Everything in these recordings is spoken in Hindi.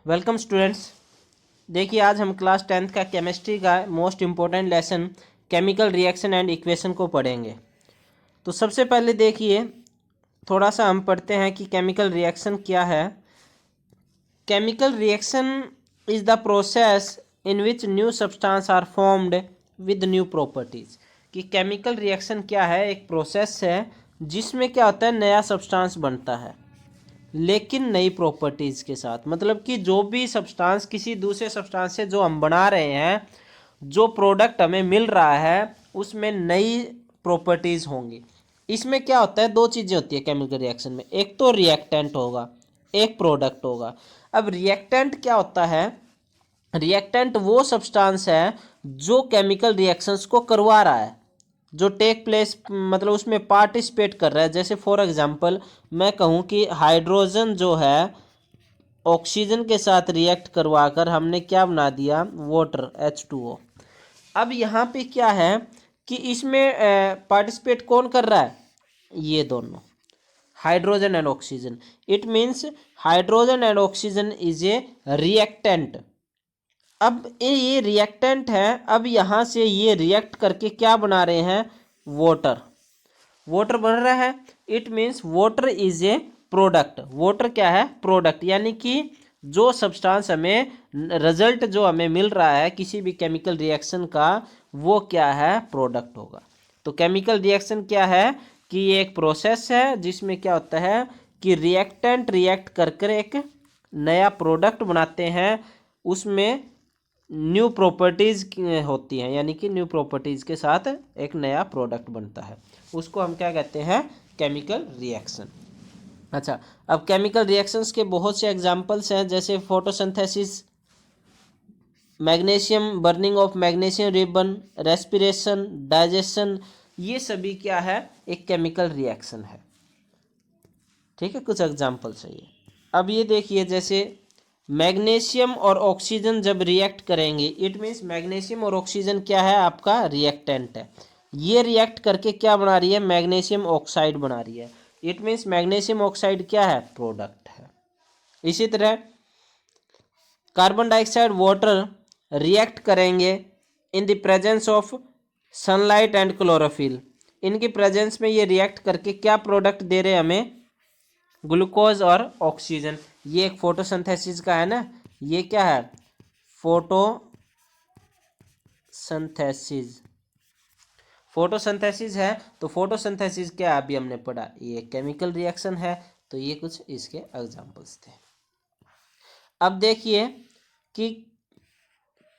Welcome students. देखिए आज हम क्लास 10th का केमिस्ट्री का most important lesson chemical reaction and equation को पढ़ेंगे। तो सबसे पहले देखिए थोड़ा सा हम पढ़ते हैं कि केमिकल रिएक्शन क्या है। Chemical reaction is the process in which new substance are formed with new properties. कि केमिकल रिएक्शन क्या है, एक प्रोसेस है जिसमें क्या होता है, नया सब्सटेंस बनता है लेकिन नई प्रॉपर्टीज़ के साथ। मतलब कि जो भी सब्सटेंस किसी दूसरे सब्सटेंस से जो हम बना रहे हैं, जो प्रोडक्ट हमें मिल रहा है उसमें नई प्रॉपर्टीज़ होंगी। इसमें क्या होता है, दो चीज़ें होती है केमिकल रिएक्शन में, एक तो रिएक्टेंट होगा, एक प्रोडक्ट होगा। अब रिएक्टेंट क्या होता है, रिएक्टेंट वो सब्सटेंस है जो केमिकल रिएक्शंस को करवा रहा है, जो टेक प्लेस मतलब उसमें पार्टिसिपेट कर रहा है। जैसे फॉर एग्जांपल मैं कहूँ कि हाइड्रोजन जो है ऑक्सीजन के साथ रिएक्ट करवाकर हमने क्या बना दिया, वाटर H2O। अब यहाँ पे क्या है कि इसमें पार्टिसिपेट कौन कर रहा है, ये दोनों hydrogen and oxygen. It means hydrogen and oxygen is a reactant. अब ये रिएक्टेंट है, अब यहाँ से ये रिएक्ट करके क्या बना रहे हैं, वाटर। वाटर बन रहा है, it means water is a product. Water क्या है, प्रोडक्ट। यानी कि जो सब्सटेंस हमें रिजल्ट जो हमें मिल रहा है किसी भी केमिकल रिएक्शन का, वो क्या है, प्रोडक्ट होगा। तो केमिकल रिएक्शन क्या है कि ये एक प्रोसेस है जिसमें क्या होता है कि रिएक्टेंट रिएक्ट कर एक नया प्रोडक्ट बनाते हैं, उसमें न्यू प्रॉपर्टीज़ होती हैं, यानी कि न्यू प्रॉपर्टीज़ के साथ एक नया प्रोडक्ट बनता है, उसको हम क्या कहते हैं, केमिकल रिएक्शन। अच्छा, अब केमिकल रिएक्शंस के बहुत से एग्जांपल्स हैं, जैसे photosynthesis, magnesium, burning of magnesium ribbon, respiration, digestion, ये सभी क्या है, एक केमिकल रिएक्शन है। ठीक है, कुछ एग्जांपल्स है ये। अब ये देखिए, जैसे मैग्नीशियम और ऑक्सीजन जब रिएक्ट करेंगे, इट मीन्स मैग्नीशियम और ऑक्सीजन क्या है, आपका रिएक्टेंट है। ये रिएक्ट करके क्या बना रही है, मैग्नीशियम ऑक्साइड बना रही है। इट मीन्स मैग्नीशियम ऑक्साइड क्या है, प्रोडक्ट है। इसी तरह कार्बन डाइऑक्साइड वाटर रिएक्ट करेंगे in the presence of sunlight and chlorophyll. इनकी प्रेजेंस में ये रिएक्ट करके क्या प्रोडक्ट दे रहे हैं हमें, ग्लूकोज और ऑक्सीजन। ये एक फोटोसिंथेसिस का है ना, ये क्या है, फोटोसिंथेसिस। फोटोसिंथेसिस है, तो फोटोसिंथेसिस क्या है, अभी हमने पढ़ा, ये केमिकल रिएक्शन है। तो ये कुछ इसके एग्जांपल्स थे। अब देखिए कि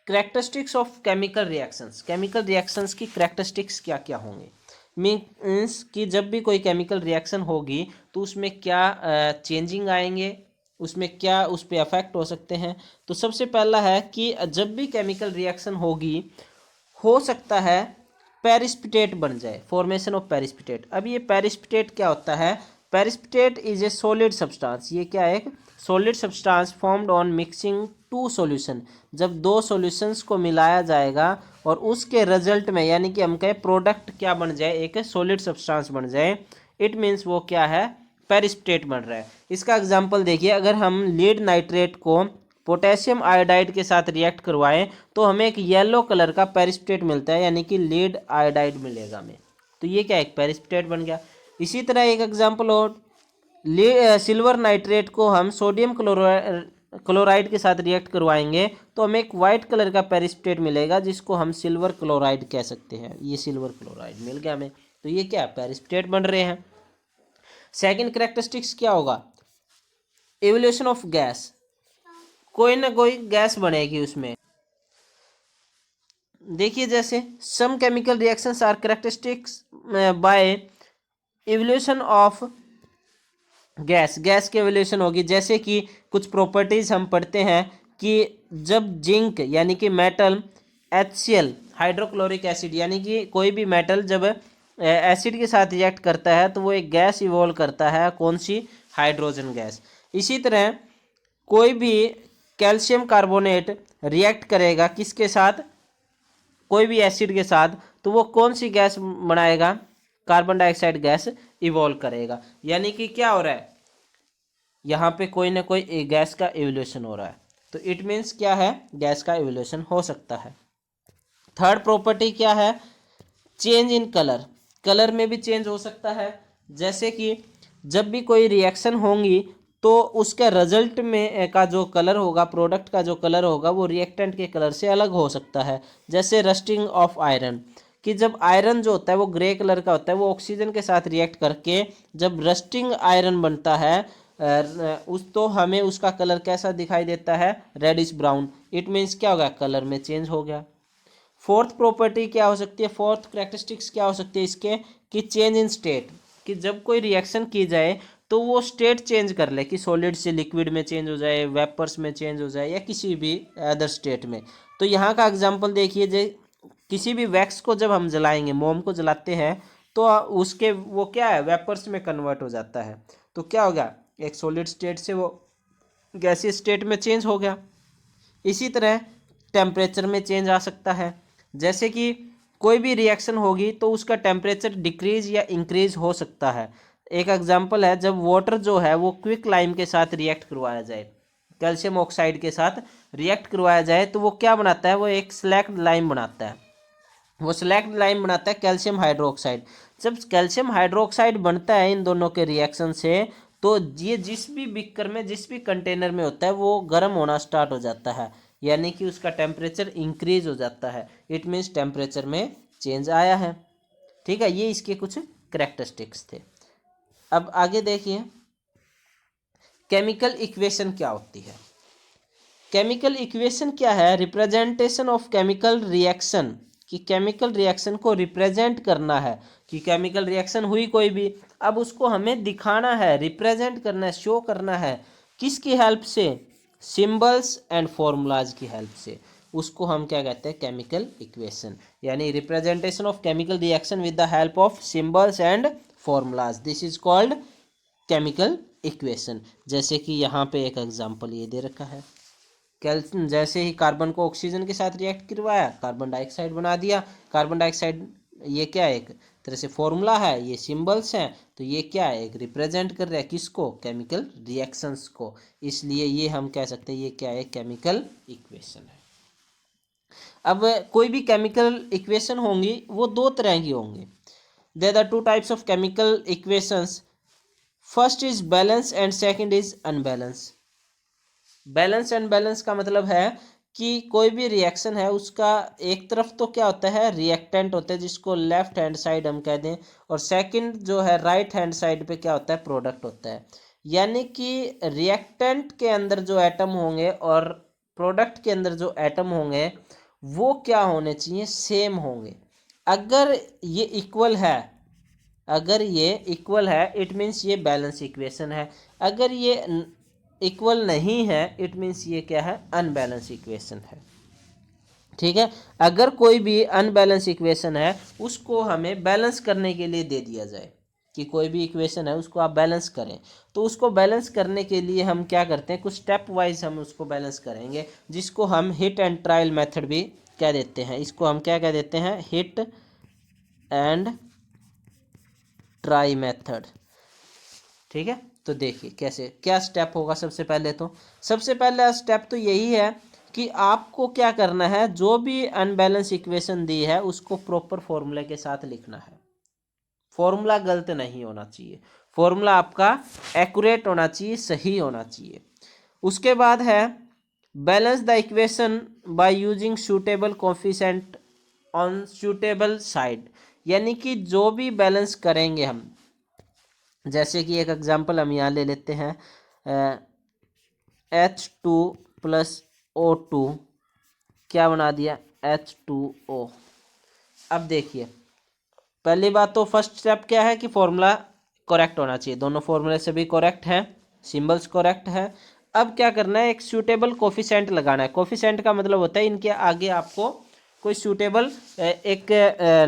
characteristics of chemical reactions, chemical reactions की कैरेक्टरिस्टिक्स क्या क्या होंगे। मीन्स कि जब भी कोई केमिकल रिएक्शन होगी तो उसमें क्या चेंजिंग आएंगे, उसमें क्या उस पर अफेक्ट हो सकते हैं। तो सबसे पहला है कि जब भी केमिकल रिएक्शन होगी, हो सकता है पेरिस्पिटेट बन जाए, फॉर्मेशन ऑफ पेरिस्पिटेट। अब ये पेरिस्पिटेट क्या होता है, पेरिस्पिटेट इज ए सॉलिड सब्सटेंस। ये क्या है, एक solid substance formed on mixing two solution. जब दो सॉल्यूशंस को मिलाया जाएगा और उसके रिजल्ट में, यानी कि हम कहें प्रोडक्ट क्या बन जाए, एक सॉलिड सब्सटेंस बन जाए, इट मीन्स वो क्या है, पेरिस्पिटेट बन रहा है। इसका एग्जांपल देखिए, अगर हम लीड नाइट्रेट को पोटेशियम आयोडाइड के साथ रिएक्ट करवाएं तो हमें एक येलो कलर का पेरिस्पिटेट मिलता है, यानी कि लीड आयोडाइड मिलेगा हमें। तो ये क्या, एक पेरिस्पिटेट बन गया। इसी तरह एक एग्जांपल और, सिल्वर नाइट्रेट को हम सोडियम क्लोराइड के साथ रिएक्ट करवाएंगे तो हमें एक वाइट कलर का पेरिस्पिटेट मिलेगा, जिसको हम सिल्वर क्लोराइड कह सकते हैं। ये सिल्वर क्लोराइड मिल गया हमें, तो ये क्या, पेरिस्पिटेट बन रहे हैं। सेकंड कैरेक्टरिस्टिक्स क्या होगा, एवोल्यूशन ऑफ गैस। कोई ना कोई गैस बनेगी उसमें। देखिए जैसे some chemical reactions are characteristics by evolution of gas, gas की एवोल्यूशन होगी। जैसे कि कुछ प्रॉपर्टीज हम पढ़ते हैं कि जब जिंक यानी कि मेटल HCl हाइड्रोक्लोरिक एसिड, यानी कि कोई भी मेटल जब एसिड के साथ रिएक्ट करता है तो वो एक गैस इवॉल्व करता है, कौन सी, हाइड्रोजन गैस। इसी तरह कोई भी कैल्शियम कार्बोनेट रिएक्ट करेगा किसके साथ, कोई भी एसिड के साथ, तो वो कौन सी गैस बनाएगा, कार्बन डाइऑक्साइड गैस इवॉल्व करेगा। यानी कि क्या हो रहा है, यहाँ पे कोई ना कोई गैस का एवोल्यूशन हो रहा है। तो इट मीन्स क्या है, गैस का इवोल्यूशन हो सकता है। थर्ड प्रॉपर्टी क्या है, चेंज इन कलर, कलर में भी चेंज हो सकता है। जैसे कि जब भी कोई रिएक्शन होंगी तो उसके रिजल्ट में का जो कलर होगा, प्रोडक्ट का जो कलर होगा वो रिएक्टेंट के कलर से अलग हो सकता है। जैसे रस्टिंग ऑफ आयरन, कि जब आयरन जो होता है वो ग्रे कलर का होता है, वो ऑक्सीजन के साथ रिएक्ट करके जब रस्टिंग आयरन बनता है उस तो हमें उसका कलर कैसा दिखाई देता है, रेडिश ब्राउन। इट मीन्स क्या होगा, कलर में चेंज हो गया। फोर्थ प्रॉपर्टी क्या हो सकती है, फोर्थ करेक्टरिस्टिक्स क्या हो सकती है इसके, कि चेंज इन स्टेट, कि जब कोई रिएक्शन की जाए तो वो स्टेट चेंज कर ले, कि सॉलिड से लिक्विड में चेंज हो जाए, वेपर्स में चेंज हो जाए, या किसी भी अदर स्टेट में। तो यहाँ का एग्जांपल देखिए, जो किसी भी वैक्स को जब हम जलाएंगे, मोम को जलाते हैं तो उसके वो क्या है, वेपर्स में कन्वर्ट हो जाता है। तो क्या हो गया, एक सॉलिड स्टेट से वो गैसीय स्टेट में चेंज हो गया। इसी तरह टेम्परेचर में चेंज आ सकता है। जैसे कि कोई भी रिएक्शन होगी तो उसका टेम्परेचर डिक्रीज या इंक्रीज हो सकता है। एक एग्जांपल है, जब वाटर जो है वो क्विक लाइम के साथ रिएक्ट करवाया जाए, कैल्शियम ऑक्साइड के साथ रिएक्ट करवाया जाए, तो वो क्या बनाता है, वो एक स्लैक्ड लाइम बनाता है। वो स्लैक्ड लाइम बनाता है कैल्शियम हाइड्रोक्साइड। जब कैल्शियम हाइड्रोक्साइड बनता है इन दोनों के रिएक्शन से, तो ये जिस भी बीकर में, जिस भी कंटेनर में होता है, वो गर्म होना स्टार्ट हो जाता है, यानी कि उसका टेम्परेचर इंक्रीज हो जाता है। इट मीन्स टेम्परेचर में चेंज आया है। ठीक है, ये इसके कुछ करेक्टरिस्टिक्स थे। अब आगे देखिए, केमिकल इक्वेशन क्या होती है। केमिकल इक्वेशन क्या है, रिप्रेजेंटेशन ऑफ केमिकल रिएक्शन, कि केमिकल रिएक्शन को रिप्रेजेंट करना है, कि केमिकल रिएक्शन हुई कोई भी, अब उसको हमें दिखाना है, रिप्रेजेंट करना है, शो करना है, किसकी हेल्प से, सिंबल्स एंड फॉर्मूलाज की हेल्प से। उसको हम क्या कहते हैं, केमिकल इक्वेशन, यानी representation of chemical reaction with the help of symbols and formulas, this is called chemical equation. जैसे कि यहाँ पे एक एग्जांपल ये दे रखा है, कैल्शियम, जैसे ही कार्बन को ऑक्सीजन के साथ रिएक्ट करवाया, कार्बन डाइऑक्साइड बना दिया। कार्बन डाइऑक्साइड ये क्या है, एक तरह से फॉर्मूला है, ये सिंबल्स हैं, तो ये क्या है, एक रिप्रेजेंट कर रहा है किसको, केमिकल रिएक्शंस को। इसलिए ये हम कह सकते हैं ये क्या है, केमिकल इक्वेशन है। अब कोई भी केमिकल इक्वेशन होंगी वो दो तरह की होंगी। There are two types of chemical equations, first is balance and second is unbalance. Balance and balance का मतलब है कि कोई भी रिएक्शन है उसका एक तरफ तो क्या होता है, रिएक्टेंट होता है जिसको लेफ्ट हैंड साइड हम कह दें, और सेकंड जो है राइट हैंड साइड पे क्या होता है, प्रोडक्ट होता है। यानी कि रिएक्टेंट के अंदर जो एटम होंगे और प्रोडक्ट के अंदर जो एटम होंगे वो क्या होने चाहिए, सेम होंगे। अगर ये इक्वल है, अगर ये इक्वल है इट मीन्स ये बैलेंस इक्वेशन है। अगर ये इक्वल नहीं है इट मीन्स ये क्या है, अनबैलेंस इक्वेशन है। ठीक है, अगर कोई भी अनबैलेंस इक्वेशन है उसको हमें बैलेंस करने के लिए दे दिया जाए, कि कोई भी इक्वेशन है उसको आप बैलेंस करें, तो उसको बैलेंस करने के लिए हम क्या करते हैं, कुछ स्टेप वाइज हम उसको बैलेंस करेंगे, जिसको हम हिट एंड ट्रायल मेथड भी कह देते हैं। इसको हम क्या कह देते हैं, हिट एंड ट्राई मेथड। ठीक है, तो देखिए कैसे क्या स्टेप होगा। सबसे पहला स्टेप तो यही है कि आपको क्या करना है, जो भी अनबैलेंस इक्वेशन दी है उसको प्रॉपर फॉर्मूले के साथ लिखना है। फॉर्मूला गलत नहीं होना चाहिए, फॉर्मूला आपका एक्यूरेट होना चाहिए, सही होना चाहिए। उसके बाद है balance the equation by using suitable coefficient on suitable side, यानी कि जो भी बैलेंस करेंगे हम, जैसे कि एक एग्जांपल हम यहाँ ले लेते हैं, H2 प्लस O2 क्या बना दिया, H2O। अब देखिए, पहली बात तो फर्स्ट स्टेप क्या है कि फॉर्मूला करेक्ट होना चाहिए, दोनों फॉर्मूले से भी करेक्ट है, सिंबल्स करेक्ट है। अब क्या करना है, एक सूटेबल कोफिशिएंट लगाना है। कोफिशिएंट का मतलब होता है इनके आगे आपको कोई सूटेबल एक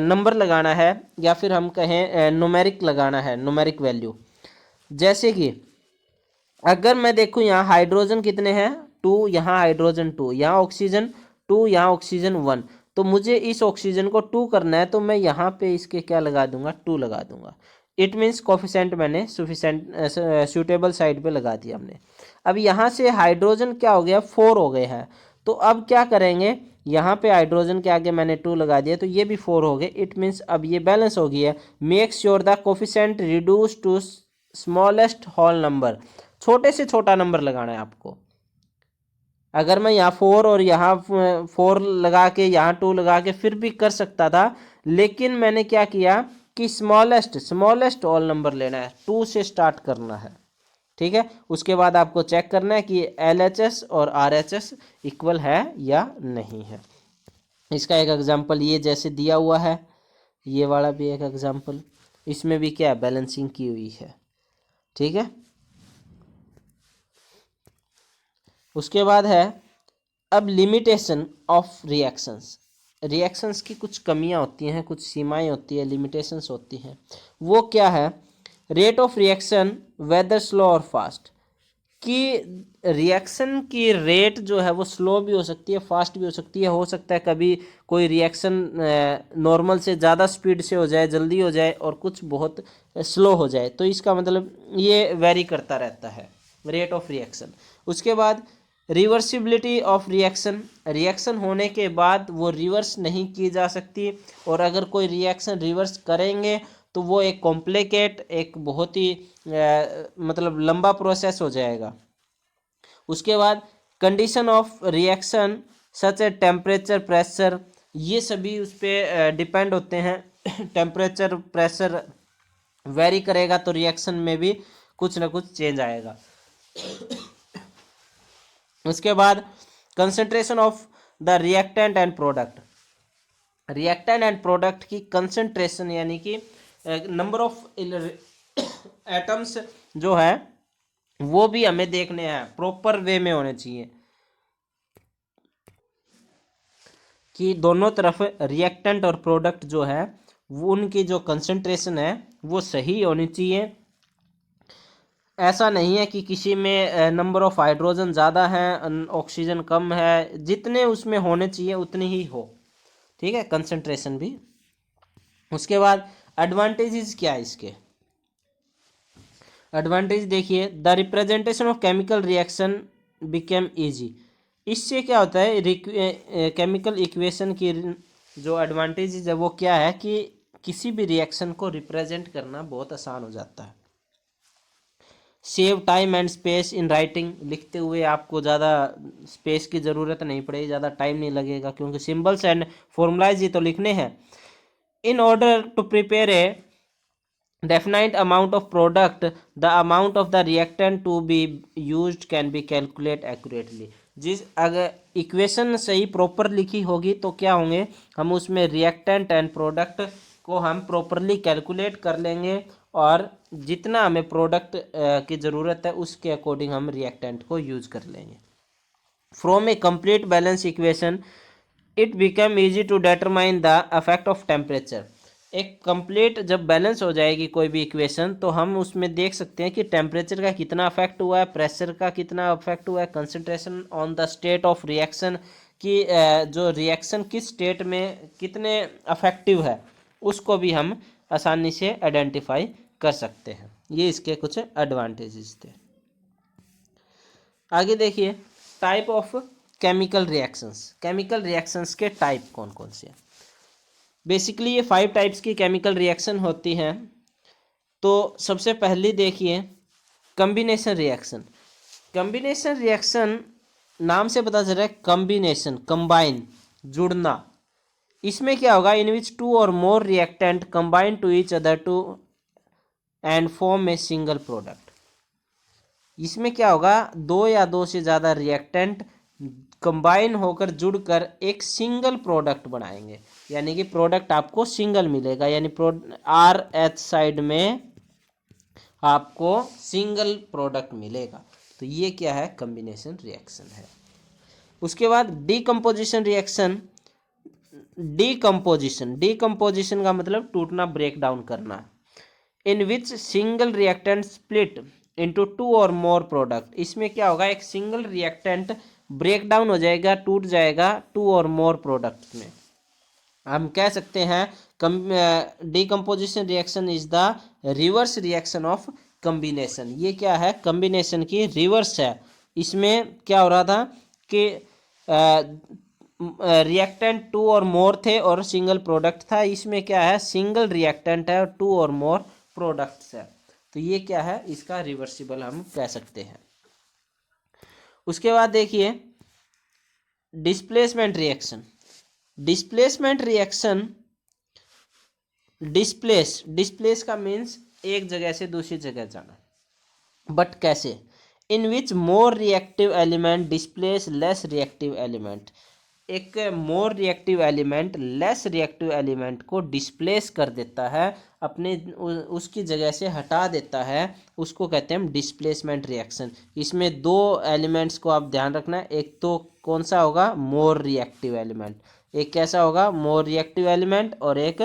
नंबर लगाना है, या फिर हम कहें न्यूमेरिक लगाना है, न्यूमेरिक वैल्यू। जैसे कि अगर मैं देखूँ यहाँ हाइड्रोजन कितने हैं, 2, यहाँ हाइड्रोजन 2, यहाँ ऑक्सीजन 2, यहाँ ऑक्सीजन 1, तो मुझे इस ऑक्सीजन को 2 करना है, तो मैं यहाँ पे इसके क्या लगा दूंगा, 2 लगा दूंगा। इट मीन्स कोफिशिएंट मैंने सूटेबल साइड पे लगा दिया हमने। अब यहाँ से हाइड्रोजन क्या हो गया, 4 हो गए हैं। तो अब क्या करेंगे, यहाँ पे हाइड्रोजन के आगे मैंने 2 लगा दिया तो ये भी 4 हो गए। इट मीन्स अब ये बैलेंस हो गया। Make sure the coefficient reduce to smallest whole number, छोटे से छोटा नंबर लगाना है आपको। अगर मैं यहाँ 4 और यहाँ 4 लगा के यहाँ 2 लगा के फिर भी कर सकता था, लेकिन मैंने क्या किया कि स्मॉलेस्ट ऑल नंबर लेना है, 2 से स्टार्ट करना है। ठीक है, उसके बाद आपको चेक करना है कि LHS और RHS इक्वल है या नहीं है। इसका एक एग्जांपल ये जैसे दिया हुआ है, ये वाला भी एक एग्जांपल, इसमें भी क्या बैलेंसिंग की हुई है। ठीक है, उसके बाद है अब लिमिटेशन ऑफ रिएक्शंस की कुछ कमियां होती हैं, कुछ सीमाएं होती है, लिमिटेशंस होती हैं। वो क्या है, rate of reaction whether slow और फास्ट, कि रिएक्शन की रेट जो है वो स्लो भी हो सकती है, फास्ट भी हो सकती है। हो सकता है कभी कोई रिएक्शन नॉर्मल से ज़्यादा स्पीड से हो जाए, जल्दी हो जाए, और कुछ बहुत स्लो हो जाए। तो इसका मतलब ये वेरी करता रहता है रेट ऑफ रिएक्शन। उसके बाद रिवर्सिबिलिटी ऑफ रिएक्शन होने के बाद वो रिवर्स नहीं की जा सकती, और अगर कोई रिएक्शन रिवर्स करेंगे तो वो एक कॉम्प्लिकेट, एक बहुत ही मतलब लंबा प्रोसेस हो जाएगा। उसके बाद condition of reaction such a temperature, pressure, ये सभी उस पर डिपेंड होते हैं। टेम्परेचर प्रेशर वेरी करेगा तो रिएक्शन में भी कुछ ना कुछ चेंज आएगा। उसके बाद concentration of the reactant and product की कंसंट्रेशन, यानी कि नंबर ऑफ एटम्स जो है वो भी हमें देखने हैं, प्रॉपर वे में होने चाहिए कि दोनों तरफ रिएक्टेंट और प्रोडक्ट जो है वो उनकी जो कंसंट्रेशन है वो सही होनी चाहिए। ऐसा नहीं है कि किसी में नंबर ऑफ हाइड्रोजन ज़्यादा है, ऑक्सीजन कम है, जितने उसमें होने चाहिए उतनी ही हो। ठीक है, कंसंट्रेशन भी। उसके बाद एडवांटेजेस क्या है इसके, एडवांटेज देखिए, the representation of chemical reaction became easy. इससे क्या होता है, केमिकल इक्वेशन की जो एडवांटेजेस है वो क्या है कि किसी भी रिएक्शन को रिप्रेजेंट करना बहुत आसान हो जाता है। Save time and space in writing, लिखते हुए आपको ज़्यादा स्पेस की ज़रूरत नहीं पड़ेगी, ज़्यादा टाइम नहीं लगेगा, क्योंकि सिंबल्स एंड फॉर्मूलाइज ही तो लिखने हैं। In order to prepare a definite amount of product, the amount of the reactant to be used can be calculate accurately। जिस अगर इक्वेशन सही प्रॉपर लिखी होगी तो क्या होंगे, हम उसमें रिएक्टेंट एंड प्रोडक्ट को हम प्रॉपरली कैलकुलेट कर लेंगे, और जितना हमें प्रोडक्ट की ज़रूरत है उसके अकॉर्डिंग हम रिएक्टेंट को यूज कर लेंगे। From a complete balance equation it become easy to determine the effect of temperature. एक कंप्लीट जब बैलेंस हो जाएगी कोई भी इक्वेशन तो हम उसमें देख सकते हैं कि टेम्परेचर का कितना अफेक्ट हुआ है, प्रेशर का कितना अफेक्ट हुआ है, concentration on the state of reaction की जो रिएक्शन किस स्टेट में कितने अफेक्टिव है उसको भी हम आसानी से आइडेंटिफाई कर सकते हैं। ये इसके कुछ एडवांटेजेस थे। आगे देखिए, टाइप ऑफ केमिकल रिएक्शंस के टाइप कौन कौन से हैं। बेसिकली ये 5 टाइप्स की केमिकल रिएक्शन होती हैं। तो सबसे पहली देखिए कम्बिनेशन रिएक्शन नाम से पता चल रहा है, कम्बिनेशन, कंबाइन, जुड़ना। इसमें क्या होगा, इन विच 2 और more reactant combine to each other to and form a single product. इसमें क्या होगा, 2 या 2 से ज़्यादा रिएक्टेंट कंबाइन होकर जुड़कर एक सिंगल प्रोडक्ट बनाएंगे, यानी कि प्रोडक्ट आपको सिंगल मिलेगा, यानी RH साइड में आपको सिंगल प्रोडक्ट मिलेगा। तो ये क्या है, कॉम्बिनेशन रिएक्शन है। उसके बाद डीकम्पोजिशन रिएक्शन। डीकम्पोजिशन का मतलब टूटना, ब्रेक डाउन करना। In which single reactant split into 2 और मोर प्रोडक्ट। इसमें क्या होगा, एक सिंगल रिएक्टेंट ब्रेक डाउन हो जाएगा, टूट जाएगा 2 और मोर प्रोडक्ट में। हम कह सकते हैं decomposition reaction is the reverse reaction of combination, ये क्या है, कम्बिनेशन की रिवर्स है। इसमें क्या हो रहा था कि रिएक्टेंट टू और मोर थे और सिंगल प्रोडक्ट था, इसमें क्या है, सिंगल रिएक्टेंट है और टू और मोर प्रोडक्ट्स है। तो ये क्या है, इसका रिवर्सिबल हम कह सकते हैं। उसके बाद देखिए displacement reaction. Displacement reaction, displace का मीन्स एक जगह से दूसरी जगह जाना, बट कैसे, in which more reactive element displace less reactive element. एक more reactive element less reactive element को डिस्प्लेस कर देता है, अपने उसकी जगह से हटा देता है, उसको कहते हैं हम डिस्प्लेसमेंट रिएक्शन। इसमें दो एलिमेंट्स को आप ध्यान रखना, एक तो कौन सा होगा, मोर रिएक्टिव एलिमेंट, एक कैसा होगा, मोर रिएक्टिव एलिमेंट, और एक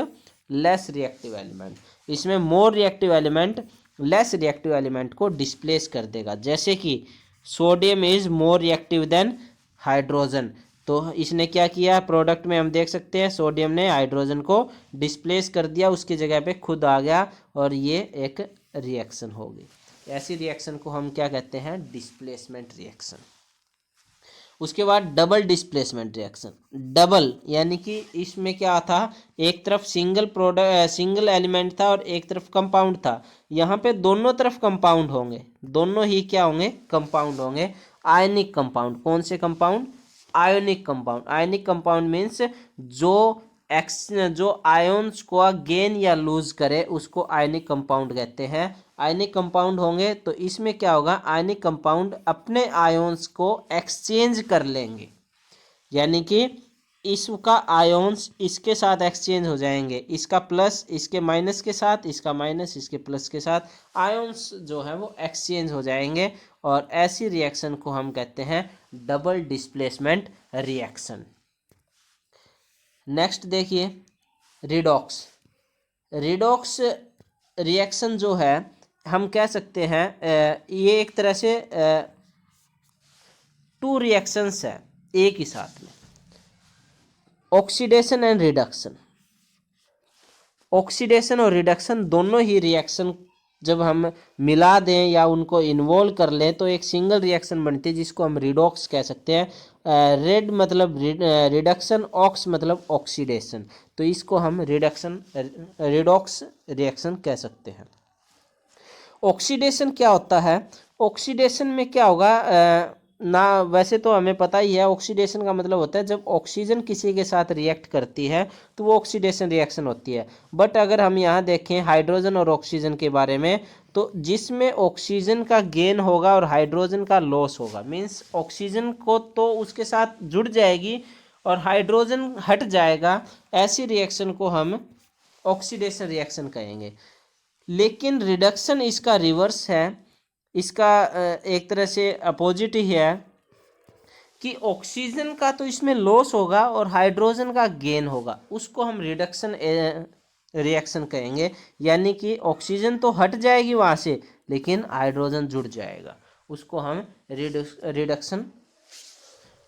लेस रिएक्टिव एलिमेंट। इसमें more reactive element less reactive element को डिस्प्लेस कर देगा, जैसे कि sodium is more reactive than hydrogen. तो इसने क्या किया, प्रोडक्ट में हम देख सकते हैं सोडियम ने हाइड्रोजन को डिस्प्लेस कर दिया, उसकी जगह पे खुद आ गया, और ये एक रिएक्शन होगी। ऐसी रिएक्शन को हम क्या कहते हैं, डिस्प्लेसमेंट रिएक्शन। उसके बाद डबल डिस्प्लेसमेंट रिएक्शन। डबल यानी कि इसमें क्या था, एक तरफ सिंगल एलिमेंट था और एक तरफ कंपाउंड था, यहाँ पे दोनों तरफ कंपाउंड होंगे, दोनों ही क्या होंगे, कंपाउंड होंगे। आयनिक कंपाउंड, कौन से compound, ionic compound. Ionic compound means जो आयोन्स को गेन या लूज करे उसको आयनिक कंपाउंड कहते हैं। आयनिक कंपाउंड होंगे तो इसमें क्या होगा, आयनिक कंपाउंड अपने आयोन्स को एक्सचेंज कर लेंगे, यानी कि इसका आयोन्स इसके साथ एक्सचेंज हो जाएंगे, इसका प्लस इसके माइनस के साथ, इसका माइनस इसके प्लस के साथ, आयोन्स जो है वो एक्सचेंज हो जाएंगे, और ऐसी रिएक्शन को हम कहते हैं डबल डिस्प्लेसमेंट रिएक्शन। नेक्स्ट देखिए रिडॉक्स। रिडॉक्स रिएक्शन जो है हम कह सकते हैं ये एक तरह से टू रिएक्शंस है एक ही साथ में, ऑक्सीडेशन एंड रिडक्शन। ऑक्सीडेशन और रिडक्शन दोनों ही रिएक्शन जब हम मिला दें या उनको इन्वॉल्व कर लें तो एक सिंगल रिएक्शन बनती है, जिसको हम रिडॉक्स कह सकते हैं। रेड मतलब रिडक्शन, ऑक्स मतलब ऑक्सीडेशन, तो इसको हम रिडॉक्स रिएक्शन कह सकते हैं। ऑक्सीडेशन क्या होता है, ऑक्सीडेशन में क्या होगा, ना वैसे तो हमें पता ही है, ऑक्सीडेशन का मतलब होता है जब ऑक्सीजन किसी के साथ रिएक्ट करती है तो वो ऑक्सीडेशन रिएक्शन होती है। बट अगर हम यहाँ देखें हाइड्रोजन और ऑक्सीजन के बारे में, तो जिसमें ऑक्सीजन का गेन होगा और हाइड्रोजन का लॉस होगा, मीन्स ऑक्सीजन को तो उसके साथ जुड़ जाएगी और हाइड्रोजन हट जाएगा, ऐसी रिएक्शन को हम ऑक्सीडेशन रिएक्शन कहेंगे। लेकिन रिडक्शन इसका रिवर्स है, इसका एक तरह से अपोजिट ही है कि ऑक्सीजन का तो इसमें लॉस होगा और हाइड्रोजन का गेन होगा, उसको हम रिडक्शन रिएक्शन कहेंगे। यानी कि ऑक्सीजन तो हट जाएगी वहाँ से लेकिन हाइड्रोजन जुड़ जाएगा, उसको हम रिडक्शन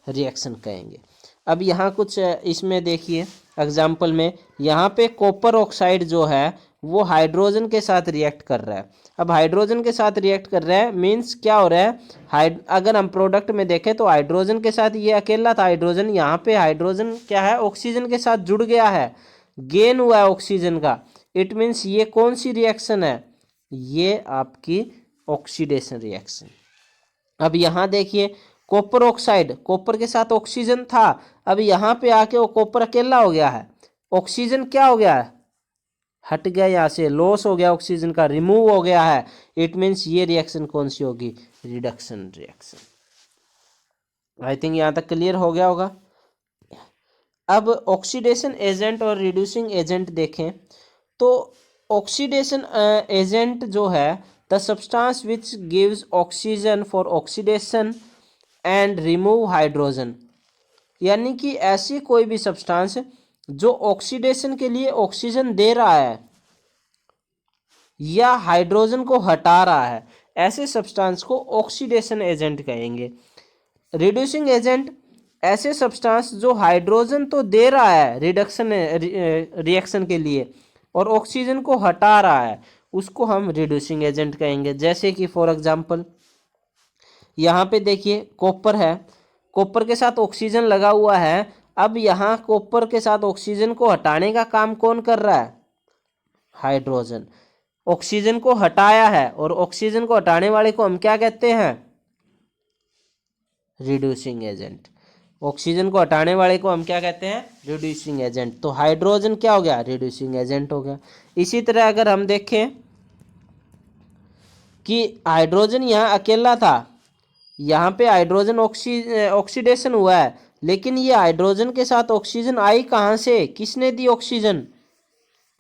रिएक्शन कहेंगे। अब यहाँ कुछ इसमें देखिए एग्जाम्पल में, यहाँ पे कॉपर ऑक्साइड जो है वो हाइड्रोजन के साथ रिएक्ट कर रहा है। अब हाइड्रोजन के साथ रिएक्ट कर रहा है मीन्स क्या हो रहा है, अगर हम प्रोडक्ट में देखें तो हाइड्रोजन के साथ ये अकेला था हाइड्रोजन, यहाँ पे हाइड्रोजन क्या है, ऑक्सीजन के साथ जुड़ गया है, गेन हुआ है ऑक्सीजन का। इट मीन्स ये कौन सी रिएक्शन है, ये आपकी ऑक्सीडेशन रिएक्शन। अब यहाँ देखिए कॉपर ऑक्साइड, कॉपर के साथ ऑक्सीजन था, अब यहाँ पे आके वो कॉपर अकेला हो गया है, ऑक्सीजन क्या हो गया है, हट गया, यहाँ से लॉस हो गया, ऑक्सीजन का रिमूव हो गया है। इट मीन्स ये रिएक्शन कौन सी होगी, रिडक्शन रिएक्शन। आई थिंक यहाँ तक क्लियर हो गया होगा। अब ऑक्सीडेशन एजेंट और रिड्यूसिंग एजेंट देखें तो ऑक्सीडेशन एजेंट जो है the substance which gives oxygen for oxidation and remove hydrogen, यानी कि ऐसी कोई भी सब्सटेंस जो ऑक्सीडेशन के लिए ऑक्सीजन दे रहा है या हाइड्रोजन को हटा रहा है, ऐसे सब्सटेंस को ऑक्सीडेशन एजेंट कहेंगे। रिड्यूसिंग एजेंट ऐसे सब्सटेंस जो हाइड्रोजन तो दे रहा है रिडक्शन रिएक्शन के लिए और ऑक्सीजन को हटा रहा है, उसको हम रिड्यूसिंग एजेंट कहेंगे। जैसे कि फॉर एग्जांपल यहाँ पे देखिए कॉपर है, कॉपर के साथ ऑक्सीजन लगा हुआ है। अब यहाँ कॉपर के साथ ऑक्सीजन को हटाने का काम कौन कर रहा है? हाइड्रोजन। ऑक्सीजन को हटाया है, और ऑक्सीजन को हटाने वाले को हम क्या कहते हैं? Reducing agent. ऑक्सीजन को हटाने वाले को हम क्या कहते हैं? Reducing agent. तो हाइड्रोजन क्या हो गया? रिड्यूसिंग एजेंट हो गया। इसी तरह अगर हम देखें कि हाइड्रोजन यहाँ अकेला था, यहाँ पे हाइड्रोजन ऑक्सीडेशन हुआ है, लेकिन ये हाइड्रोजन के साथ ऑक्सीजन आई कहाँ से? किसने दी ऑक्सीजन?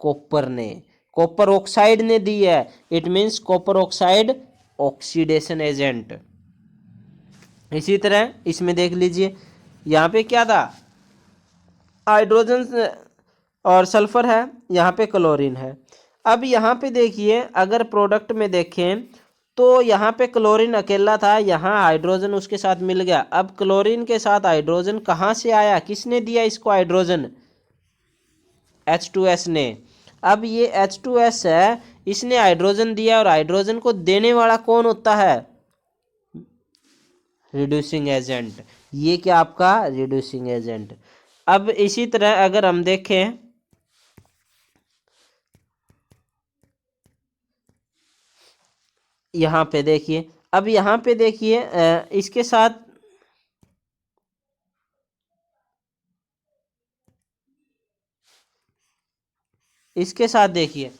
कॉपर ने, कॉपर ऑक्साइड ने दी है। It means copper oxide oxidation agent. इसी तरह इसमें देख लीजिए, यहाँ पे क्या था? हाइड्रोजन और सल्फर है, यहाँ पे क्लोरीन है। अब यहाँ पे देखिए अगर प्रोडक्ट में देखें तो यहाँ पे क्लोरीन अकेला था, यहाँ हाइड्रोजन उसके साथ मिल गया। अब क्लोरीन के साथ हाइड्रोजन कहाँ से आया? किसने दिया इसको हाइड्रोजन? H2S ने। अब ये H2S है, इसने हाइड्रोजन दिया, और हाइड्रोजन को देने वाला कौन होता है? Reducing agent. ये क्या आपका? Reducing agent. अब इसी तरह अगर हम देखें, यहाँ पे देखिए, अब यहाँ पे देखिए इसके साथ देखिए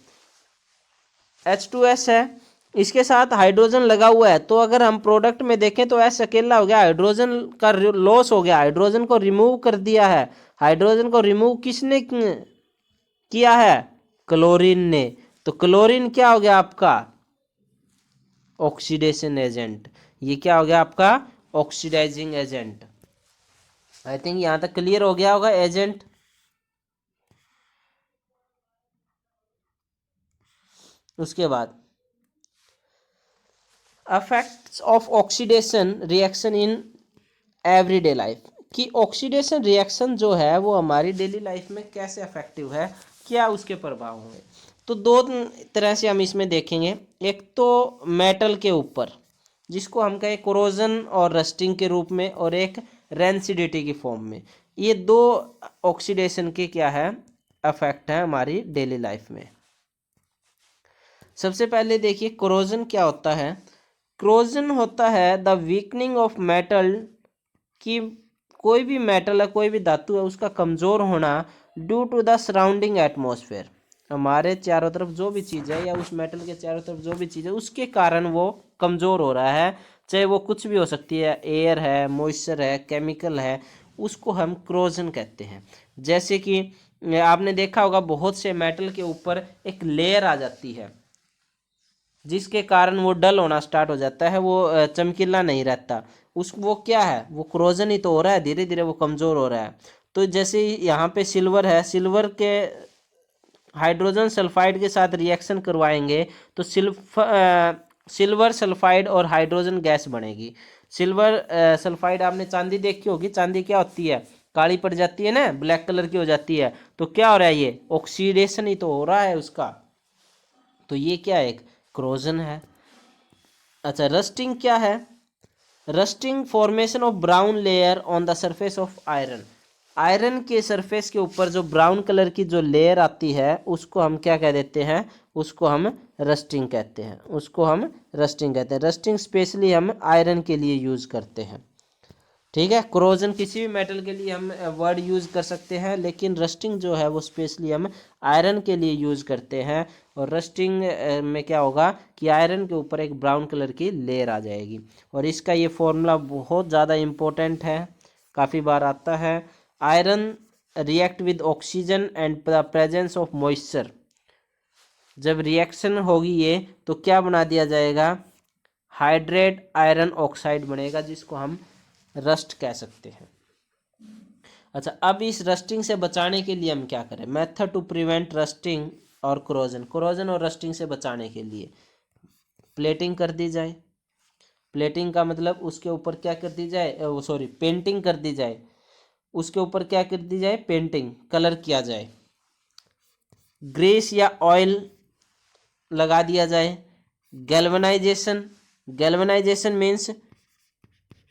H2S है, इसके साथ हाइड्रोजन लगा हुआ है। तो अगर हम प्रोडक्ट में देखें तो S अकेला हो गया, हाइड्रोजन का लॉस हो गया, हाइड्रोजन को रिमूव कर दिया है। हाइड्रोजन को रिमूव किसने किया है? क्लोरीन ने। तो क्लोरीन क्या हो गया आपका? Oxidation agent. ये क्या हो गया आपका? Oxidising agent. आई थिंक यहां तक क्लियर हो गया होगा एजेंट। उसके बाद affects of oxidation reaction in everyday life, कि ऑक्सीडेशन रिएक्शन जो है वो हमारी डेली लाइफ में कैसे अफेक्टिव है, क्या उसके प्रभाव होंगे। तो दो तरह से हम इसमें देखेंगे। एक तो मेटल के ऊपर, जिसको हम कहें कोरोजन और रस्टिंग के रूप में, और एक रेंसिडिटी की फॉर्म में। ये दो ऑक्सीडेशन के क्या है? अफेक्ट है हमारी डेली लाइफ में। सबसे पहले देखिए कोरोजन क्या होता है। कोरोजन होता है द वीकनिंग ऑफ मेटल, कि कोई भी मेटल है, कोई भी धातु है, उसका कमज़ोर होना due to the surrounding atmosphere. हमारे चारों तरफ जो भी चीज़ है, या उस मेटल के चारों तरफ जो भी चीज़ है, उसके कारण वो कमज़ोर हो रहा है। चाहे वो कुछ भी हो सकती है, एयर है, मॉइस्चर है, केमिकल है, उसको हम कोरोजन कहते हैं। जैसे कि आपने देखा होगा बहुत से मेटल के ऊपर एक लेयर आ जाती है, जिसके कारण वो डल होना स्टार्ट हो जाता है, वो चमकीला नहीं रहता। उस वो क्या है? वो क्रोजन ही तो हो रहा है, धीरे धीरे वो कमज़ोर हो रहा है। तो जैसे यहाँ पे सिल्वर है, सिल्वर के हाइड्रोजन सल्फाइड के साथ रिएक्शन करवाएंगे तो सिल्वर सल्फाइड और हाइड्रोजन गैस बनेगी। सिल्वर सल्फाइड, आपने चांदी देखी होगी, चांदी क्या होती है? काली पड़ जाती है ना, ब्लैक कलर की हो जाती है। तो क्या हो रहा है? ये ऑक्सीडेशन ही तो हो रहा है उसका। तो ये क्या है? एक क्रोजन है। अच्छा, रस्टिंग क्या है? Rusting formation of brown layer on the surface of iron. Iron के सरफेस के ऊपर जो ब्राउन कलर की जो लेयर आती है, उसको हम क्या कह देते हैं? उसको हम रस्टिंग कहते हैं। उसको हम रस्टिंग कहते हैं। रस्टिंग स्पेशली हम आयरन के लिए यूज़ करते हैं। ठीक है, क्रोजन किसी भी मेटल के लिए हम वर्ड यूज़ कर सकते हैं, लेकिन रस्टिंग जो है वो स्पेशली हम आयरन के लिए यूज़ करते हैं। और रस्टिंग में क्या होगा कि आयरन के ऊपर एक ब्राउन कलर की लेयर आ जाएगी। और इसका ये फॉर्मूला बहुत ज़्यादा इम्पोर्टेंट है, काफ़ी बार आता है। Iron react with oxygen and the presence of moisture. जब रिएक्शन होगी ये, तो क्या बना दिया जाएगा? हाइड्रेट आयरन ऑक्साइड बनेगा, जिसको हम रस्ट कह सकते हैं। अच्छा, अब इस रस्टिंग से बचाने के लिए हम क्या करें? मेथड टू प्रिवेंट रस्टिंग और कोरोजन। कोरोजन और रस्टिंग से बचाने के लिए प्लेटिंग कर दी जाए। प्लेटिंग का मतलब उसके ऊपर क्या कर दी जाए? सॉरी, पेंटिंग कर दी जाए। उसके ऊपर क्या कर दी जाए? पेंटिंग, कलर किया जाए। ग्रीस या ऑयल लगा दिया जाए। गैल्वेनाइजेशन, गैल्वेनाइजेशन मीन्स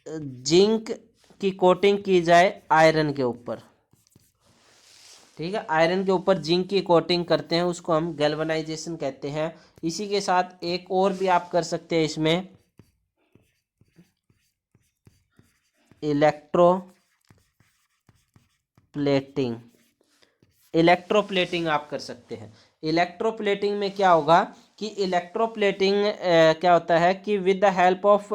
जिंक की कोटिंग की जाए आयरन के ऊपर, ठीक है, आयरन के ऊपर जिंक की कोटिंग करते हैं, उसको हम गैल्वेनाइजेशन कहते हैं। इसी के साथ एक और भी आप कर सकते हैं इसमें, इलेक्ट्रोप्लेटिंग, इलेक्ट्रोप्लेटिंग आप कर सकते हैं। इलेक्ट्रोप्लेटिंग में क्या होगा कि इलेक्ट्रोप्लेटिंग क्या होता है कि with the help of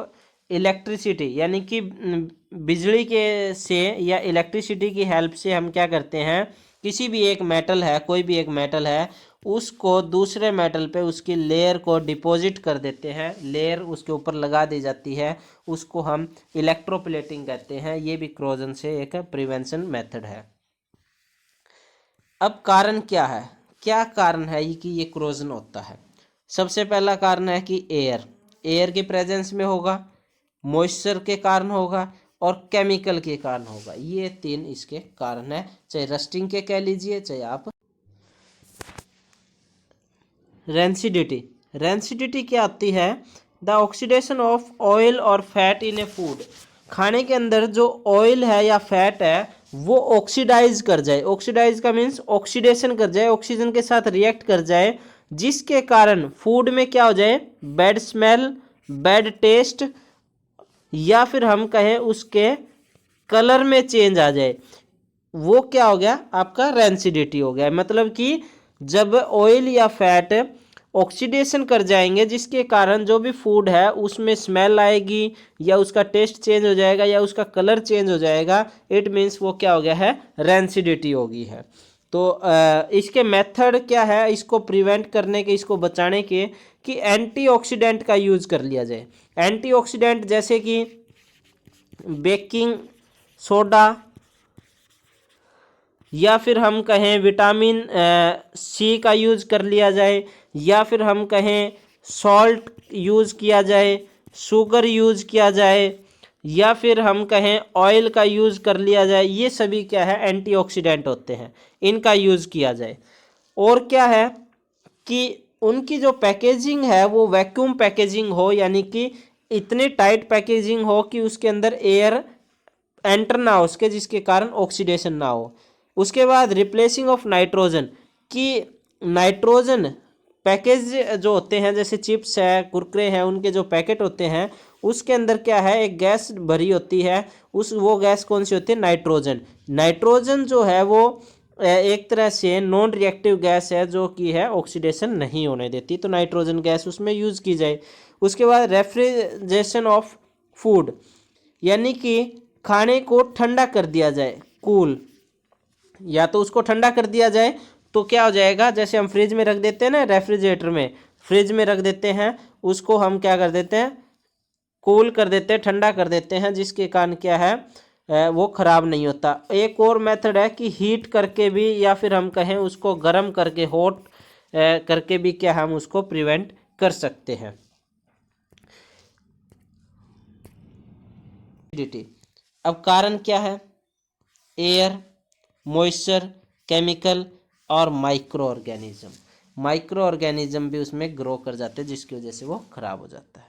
electricity, यानी कि बिजली के से या इलेक्ट्रिसिटी की हेल्प से हम क्या करते हैं, किसी भी एक मेटल है, कोई भी एक मेटल है, उसको दूसरे मेटल पे उसकी लेयर को डिपॉजिट कर देते हैं, लेयर उसके ऊपर लगा दी जाती है, उसको हम इलेक्ट्रोप्लेटिंग कहते हैं। ये भी क्रोजन से एक प्रिवेंशन मेथड है। अब कारण क्या है, क्या कारण है कि ये क्रोजन होता है? सबसे पहला कारण है कि एयर, एयर के प्रेजेंस में होगा, मॉइस्चर के कारण होगा और केमिकल के कारण होगा। ये तीन इसके कारण है, चाहे रस्टिंग के कह लीजिए, चाहे आप रेंसिडिटी। रेंसिडिटी क्या आती है? द ऑक्सीडेशन ऑफ ऑयल और फैट इन ए फूड, खाने के अंदर जो ऑयल है या फैट है वो ऑक्सीडाइज कर जाए, ऑक्सीडाइज का मीन्स ऑक्सीडेशन कर जाए, ऑक्सीजन के साथ रिएक्ट कर जाए, जिसके कारण फूड में क्या हो जाए, बैड स्मेल, बैड टेस्ट, या फिर हम कहें उसके कलर में चेंज आ जाए, वो क्या हो गया, आपका रेंसिडिटी हो गया। मतलब कि जब ऑयल या फैट ऑक्सीडेशन कर जाएंगे, जिसके कारण जो भी फूड है उसमें स्मेल आएगी, या उसका टेस्ट चेंज हो जाएगा, या उसका कलर चेंज हो जाएगा, इट मीन्स वो क्या हो गया है, रेंसिडिटी होगी है। तो इसके मेथड क्या है इसको प्रिवेंट करने के, इसको बचाने के, कि एंटीऑक्सीडेंट का यूज कर लिया जाए। एंटीऑक्सीडेंट जैसे कि बेकिंग सोडा, या फिर हम कहें विटामिन सी का यूज़ कर लिया जाए, या फिर हम कहें सॉल्ट यूज़ किया जाए, शुगर यूज़ किया जाए, या फिर हम कहें ऑयल का यूज़ कर लिया जाए। ये सभी क्या है, एंटीऑक्सीडेंट होते हैं, इनका यूज़ किया जाए। और क्या है कि उनकी जो पैकेजिंग है वो वैक्यूम पैकेजिंग हो, यानी कि इतनी टाइट पैकेजिंग हो कि उसके अंदर एयर एंटर ना हो उसके, जिसके कारण ऑक्सीडेशन ना हो। उसके बाद रिप्लेसिंग ऑफ नाइट्रोजन, कि नाइट्रोजन पैकेज जो होते हैं, जैसे चिप्स है, कुरकुरे हैं, उनके जो पैकेट होते हैं उसके अंदर क्या है, एक गैस भरी होती है, वो गैस कौन सी होती है, नाइट्रोजन। नाइट्रोजन जो है वो एक तरह से नॉन रिएक्टिव गैस है, जो कि है ऑक्सीडेशन नहीं होने देती, तो नाइट्रोजन गैस उसमें यूज़ की जाए। उसके बाद रेफ्रिजरेशन ऑफ फूड, यानी कि खाने को ठंडा कर दिया जाए, कूल, या तो उसको ठंडा कर दिया जाए तो क्या हो जाएगा, जैसे हम फ्रिज में रख देते हैं ना, रेफ्रिजरेटर में, फ्रिज में रख देते हैं, उसको हम क्या कर देते हैं, कूल कर देते हैं, ठंडा कर देते हैं, जिसके कारण क्या है वो ख़राब नहीं होता। एक और मेथड है कि हीट करके भी, या फिर हम कहें उसको गर्म करके, हॉट करके भी क्या हम उसको प्रिवेंट कर सकते हैं। अब कारण क्या है, एयर, मॉइस्चर, केमिकल और माइक्रो ऑर्गेनिज्म। माइक्रो ऑर्गेनिज्म भी उसमें ग्रो कर जाते हैं, जिसकी वजह से वो खराब हो जाता है।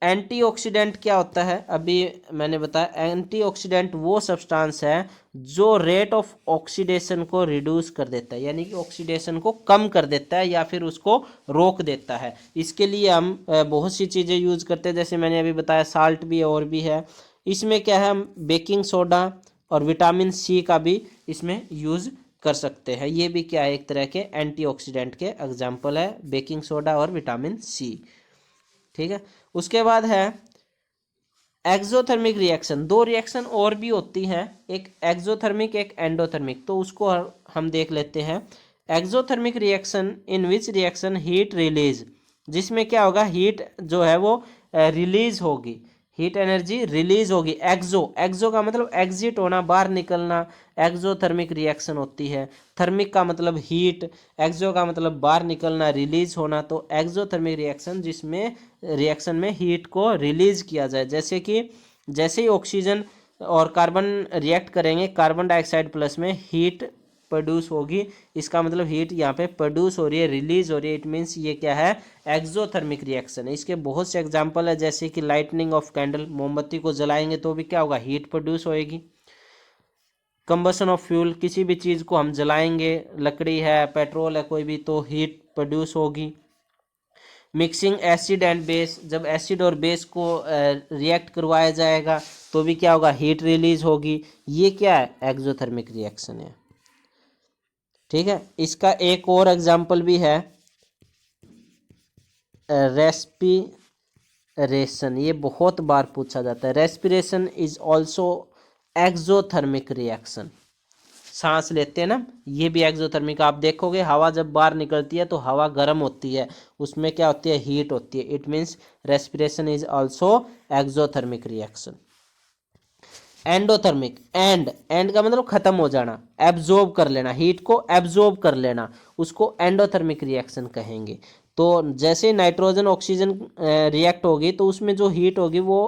एंटीऑक्सीडेंट क्या होता है, अभी मैंने बताया, एंटीऑक्सीडेंट वो सब्सटेंस है जो रेट ऑफ ऑक्सीडेशन को रिड्यूस कर देता है, यानी कि ऑक्सीडेशन को कम कर देता है या फिर उसको रोक देता है। इसके लिए हम बहुत सी चीज़ें यूज़ करते हैं, जैसे मैंने अभी बताया, साल्ट भी है और भी है। इसमें क्या है, हम बेकिंग सोडा और विटामिन सी का भी इसमें यूज़ कर सकते हैं। ये भी क्या है, एक तरह के एंटीऑक्सीडेंट के एग्जाम्पल है, बेकिंग सोडा और विटामिन सी, ठीक है। उसके बाद है एक्सोथर्मिक रिएक्शन, दो रिएक्शन और भी होती हैं, एक एक्सोथर्मिक, एक एंडोथर्मिक, तो उसको हम देख लेते हैं। Exothermic reaction, in which reaction heat release, जिसमें क्या होगा, हीट जो है वो रिलीज होगी, हीट एनर्जी रिलीज होगी। एक्सो, एक्सो का मतलब एग्जिट होना, बाहर निकलना, एक्सोथर्मिक रिएक्शन होती है। थर्मिक का मतलब हीट, एक्सो का मतलब बाहर निकलना, रिलीज होना, तो एक्सोथर्मिक रिएक्शन जिसमें रिएक्शन में हीट को रिलीज किया जाए, जैसे कि जैसे ही ऑक्सीजन और कार्बन रिएक्ट करेंगे, कार्बन डाइऑक्साइड प्लस में हीट प्रोड्यूस होगी, इसका मतलब हीट यहाँ पे प्रोड्यूस हो रही है, रिलीज हो रही है, इट मीन्स ये क्या है, एक्सोथर्मिक रिएक्शन है। इसके बहुत से एग्जांपल है, जैसे कि लाइटनिंग ऑफ कैंडल, मोमबत्ती को जलाएंगे तो भी क्या होगा, हीट प्रोड्यूस होएगी। कंबसन ऑफ फ्यूल, किसी भी चीज़ को हम जलाएंगे, लकड़ी है, पेट्रोल है कोई भी, तो हीट प्रोड्यूस होगी। मिक्सिंग एसिड एंड बेस, जब एसिड और बेस को रिएक्ट करवाया जाएगा तो भी क्या होगा, हीट रिलीज होगी। ये क्या है, एक्सोथर्मिक रिएक्शन है। ठीक है, इसका एक और एग्जांपल भी है, रेस्पिरेशन। ये बहुत बार पूछा जाता है। Respiration is also exothermic reaction. सांस लेते हैं ना, ये भी एक्सोथर्मिक। आप देखोगे हवा जब बाहर निकलती है तो हवा गर्म होती है, उसमें क्या होती है, हीट होती है। It means respiration is also exothermic reaction. Endothermic, and का मतलब खत्म हो जाना, एब्जॉर्ब कर लेना, हीट को एब्जॉर्ब कर लेना, उसको एंडोथर्मिक रिएक्शन कहेंगे। तो जैसे नाइट्रोजन ऑक्सीजन रिएक्ट होगी तो उसमें जो हीट होगी वो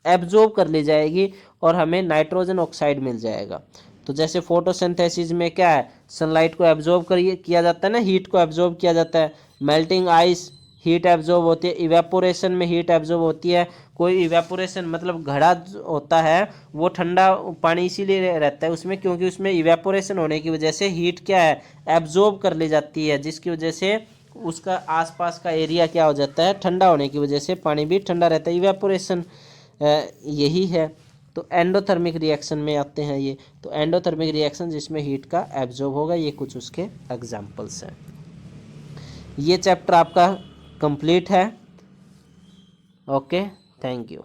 एब्जॉर्ब कर ली जाएगी और हमें नाइट्रोजन ऑक्साइड मिल जाएगा। तो जैसे फोटोसिंथेसिस में क्या है, सनलाइट को एब्जॉर्ब किया जाता है ना, हीट को एब्जॉर्ब किया जाता है। मेल्टिंग आइस, हीट एब्जॉर्ब होती है। इवेपोरेशन में हीट एब्जॉर्ब होती है। कोई इवेपोरेशन मतलब घड़ा होता है वो ठंडा पानी इसीलिए रहता है उसमें, क्योंकि उसमें इवेपोरेशन होने की वजह से हीट क्या है, एब्जॉर्ब कर ली जाती है, जिसकी वजह से उसका आसपास का एरिया क्या हो जाता है, ठंडा होने की वजह से पानी भी ठंडा रहता है। इवेपोरेशन यही है। तो एंडोथर्मिक रिएक्शन में आते हैं ये। तो एंडोथर्मिक रिएक्शन जिसमें हीट का एब्जॉर्ब होगा, ये कुछ उसके एग्जांपल्स हैं। ये चैप्टर आपका कंप्लीट है। Okay, thank you.